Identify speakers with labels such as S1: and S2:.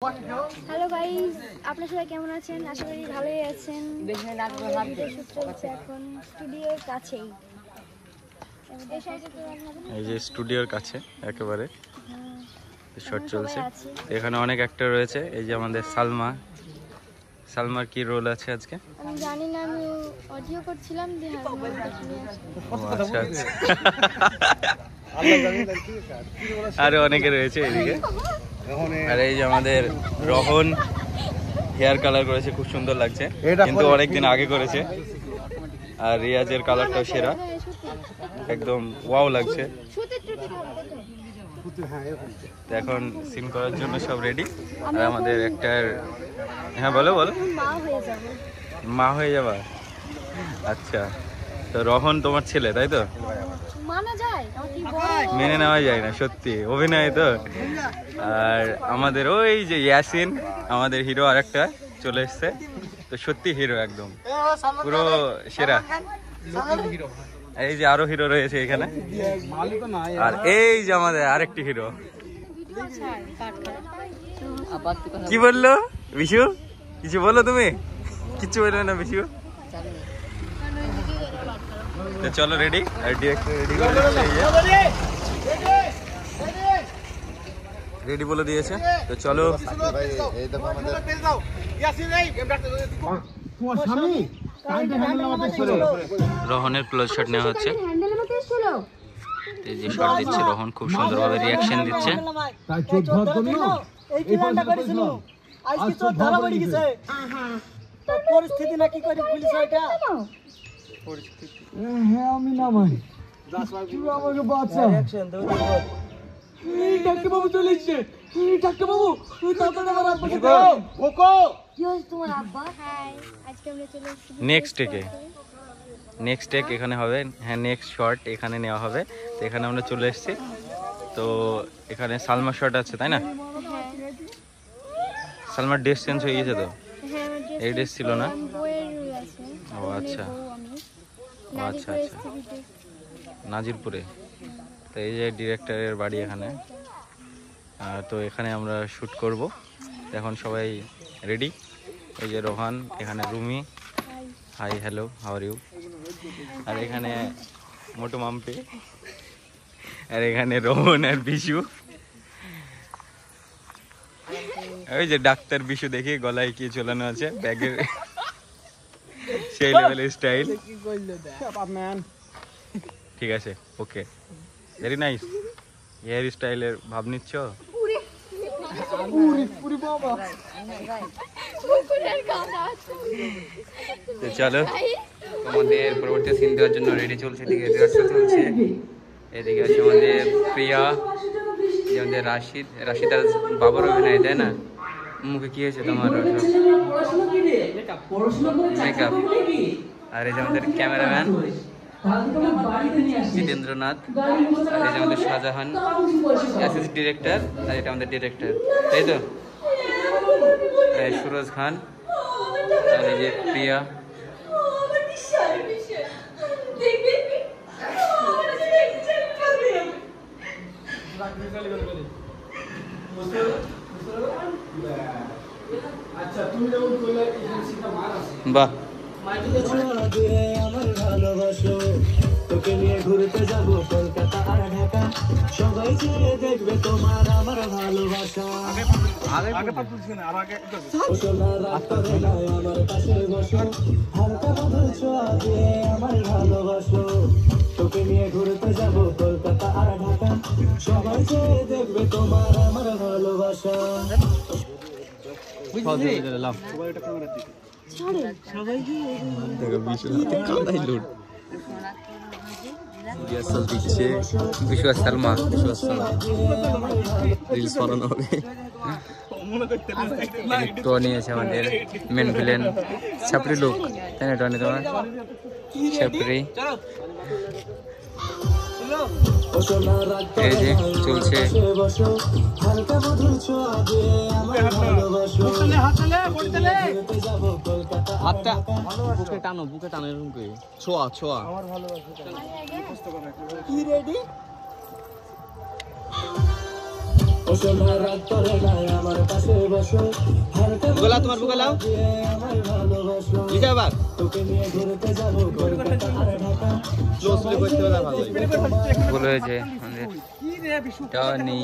S1: Hello guys, আপনারা সবাই কেমন আছেন? আশা করি ভালোই আছেন। শুট চলছে এখন স্টুডিওর কাছেই।
S2: এই যে স্টুডিওর কাছে একেবারে শট চলছে। এখানে অনেক অ্যাক্টর রয়েছে। এই যে আমাদের সালমার কি রোল আছে আজকে
S1: আমি জানি না, আমি অডিও করছিলাম।
S2: আচ্ছা আচ্ছা, আরে অনেকে রয়েছে এদিকে। আর এই যে আমাদের রোহন হেয়ার কালার করেছে, খুব সুন্দর লাগছে, কিন্তু অনেকদিন আগে করেছে। আর রিয়াজের কালারটাও সেরা, একদম ওয়াও লাগছে। এখন সিন করার জন্য সব রেডি। আর আমাদের একটা হ্যাঁ বলো মা হয়ে যাবা। আচ্ছা, তো রোহন তোমার ছেলে তাই তো? মেনে নেওয়া যায় না সত্যি, অভিনয় তো। আর আমাদের ওই যে ইয়াসিন, আমাদের হিরো আরেকটা চলে এসছে, তো সত্যি হিরো একদম পুরো সেরা। এই যে আরো হিরো রয়েছে এখানে। আর এই যে আমাদের আরেকটি হিরো। কি বললো বিশু? কিছু বললো তুমি? কিছু বললো না বিশু? তো চলো রেডি। আর ডিরেক্টর রেডি বলে দিয়েছে, তো চলো। রোহনের ক্লোজ শট নেওয়া হচ্ছে। এই যে শট দিচ্ছে রোহন, খুব সুন্দরভাবে রিয়াকশন দিচ্ছে।
S3: পরিস্থিতি নাকি করে পুলিশ এটা হ্যাঁ আমি না ভাই আমাকে বাঁচা ডাক্তার বাবু চলে এসেছে। ডাক্তার বাবু তুই তাড়াতাড়ি আমার আব্বাকে দাও। কোকো
S1: কি হইছে তোমার আব্বা? হাই, আজকে আমরা চলে এসেছি
S2: নেক্সট টেক এখানে হবে। হ্যাঁ, নেক্সট শট এখানে নেওয়া হবে। তো এখানে আমরা চলে এসেছি। তো এখানে সালমার শট আছে তাই না? সালমার ড্রেস চেঞ্জ হয়ে গেছে তো? এই ড্রেস ছিল না? ও আচ্ছা আচ্ছা আচ্ছা, নাজিরপুরে। তো এই যে ডিরেক্টরের বাড়ি এখানে। তো এখানে আমরা শ্যুট করব। এখন সবাই রেডি। এই যে রোহান, এখানে Rumi, hi hello how are you. আর এখানে মোটু মাম্পি, আর এখানে রোহন আর বিশু। ওই যে ডাক্তার বিশু, দেখি গলায় কি ঝোলানো আছে, ব্যাগের সেই লেভেলের স্টাইল। ঠিক আছে, ওকে, ভেরি নাইস। হেয়ার স্টাইলের ভাব নিচ্ছ? চলো, আমাদের পরবর্তী সিন দেওয়ার জন্য রেডি চলছে। এদিকে রিহার্সাল চলছে। এদিকে আছে আমাদের প্রিয়া, আমাদের রাশিদ আর বাবার অভিনয়, তাই না? মুখে কি হয়েছে তোমার? মেকআপ। আর এই যে আমাদের ক্যামেরাম্যান জিতেন্দ্রনাথ, আর এই যে আমাদের শাহজাহান অ্যাসিস্ট্যান্ট ডিরেক্টর, আর এটা আমাদের ডিরেক্টর, তাই তো? সুরজ খান, আর এই যে প্রিয়া। বাহ,
S3: আমার ভালোবাসো, তোকে নিয়ে ঘুরতে যাবো কলকাতা আর ঢাকা, সবাই চেয়ে দেখবে তোমার আমার ভালোবাসা। আমার পাশে বসো, হালকা মধুর ছোঁয়া দিয়ে আমার ভালোবাসো, তোকে নিয়ে ঘুরতে যাবো কলকাতা আর ঢাকা, সবাই চেয়ে দেখবে তোমার আমার ভালোবাসা।
S2: সালমা রিলস বানানো হবে। তো নিয়েছে আমাদের মেন ভিলেন ছাপরি লোক, তাই না? টনি তোমার ছাপরি। এই যে চলছে। হাতটা বুকে টানো এরকম করে ছোঁয়া। কি রেডি?
S3: ও সোনা রাগ করে না আমার পাশে বসো হালকা
S4: বুগলা তোমার বুগলাও
S3: দিয়ে আমায় ভালোবাসো
S4: লিখা বাক
S3: তোকে নিয়ে ঘুরতে যাবো কলকাতা আর ঢাকা
S4: ক্লোজলি করতে হলে ভালো
S2: ভুল হয়েছে আমাদের টনি